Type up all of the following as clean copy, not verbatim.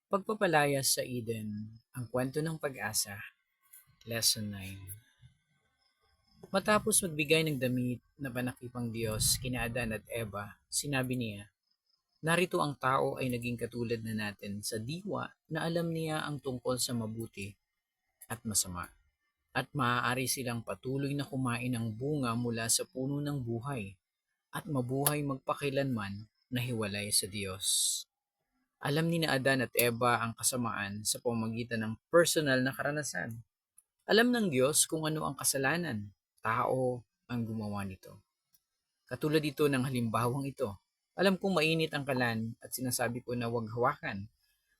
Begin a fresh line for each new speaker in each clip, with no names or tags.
Pagpapalayas sa Eden, ang kwento ng pag-asa, Lesson 9. Matapos magbigay ng damit na panakipang Diyos kina Adan at Eva, sinabi niya, narito ang tao ay naging katulad na natin sa diwa na alam niya ang tungkol sa mabuti at masama. At maaari silang patuloy na kumain ng bunga mula sa puno ng buhay at mabuhay magpakilanman na hiwalay sa Diyos. Alam ni na Adan at Eva ang kasamaan sa pamamagitan ng personal na karanasan. Alam ng Diyos kung ano ang kasalanan. Tao ang gumawa nito. Katulad dito ng halimbawang ito. Alam kong mainit ang kalan at sinasabi ko na huwag hawakan.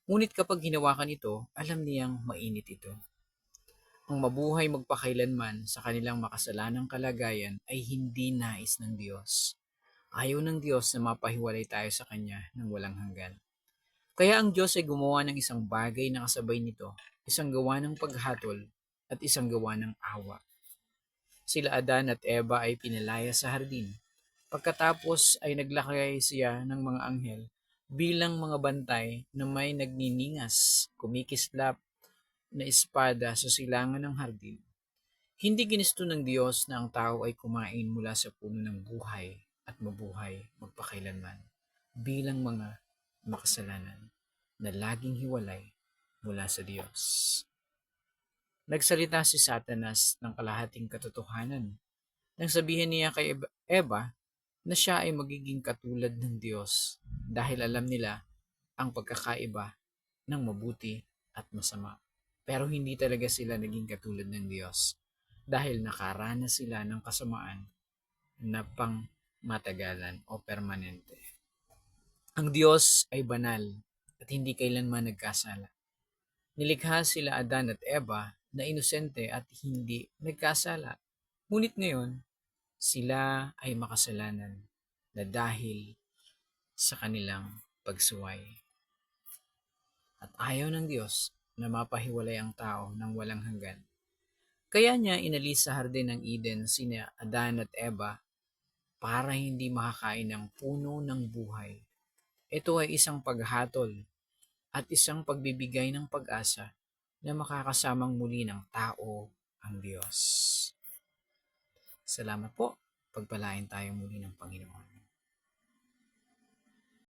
Ngunit kapag hinawakan ito, alam niyang mainit ito. Ang mabuhay magpakailanman sa kanilang makasalanang kalagayan ay hindi nais ng Diyos. Ayaw ng Diyos na mapahiwalay tayo sa Kanya ng walang hanggan. Kaya ang Diyos ay gumawa ng isang bagay na kasabay nito, isang gawa ng paghatol at isang gawa ng awa. Sila Adan at Eva ay pinalaya sa hardin. Pagkatapos ay naglakay siya ng mga anghel bilang mga bantay na may nagniningas, kumikislap na espada sa silangan ng hardin. Hindi ginisto ng Diyos na ang tao ay kumain mula sa puno ng buhay at mabuhay magpakailanman bilang mga makasalanan na laging hiwalay mula sa Diyos. Nagsalita si Satanas ng kalahating katotohanan nang sabihin niya kay Eva na siya ay magiging katulad ng Diyos dahil alam nila ang pagkakaiba ng mabuti at masama. Pero hindi talaga sila naging katulad ng Diyos dahil nakaranas sila ng kasamaan na pang matagalan o permanente. Ang Diyos ay banal at hindi kailanman nagkasala. Nilikha sila Adan at Eva na inosente at hindi nagkasala. Ngunit ngayon, sila ay makasalanan na dahil sa kanilang pagsuway. At ayaw ng Diyos na mapahiwalay ang tao ng walang hanggan. Kaya niya inalis sa hardin ng Eden sina Adan at Eva para hindi makakain ng puno ng buhay. Ito ay isang paghatol at isang pagbibigay ng pag-asa na makakasamang muli ng tao ang Diyos. Salamat po. Pagpalain tayo muli ng Panginoon.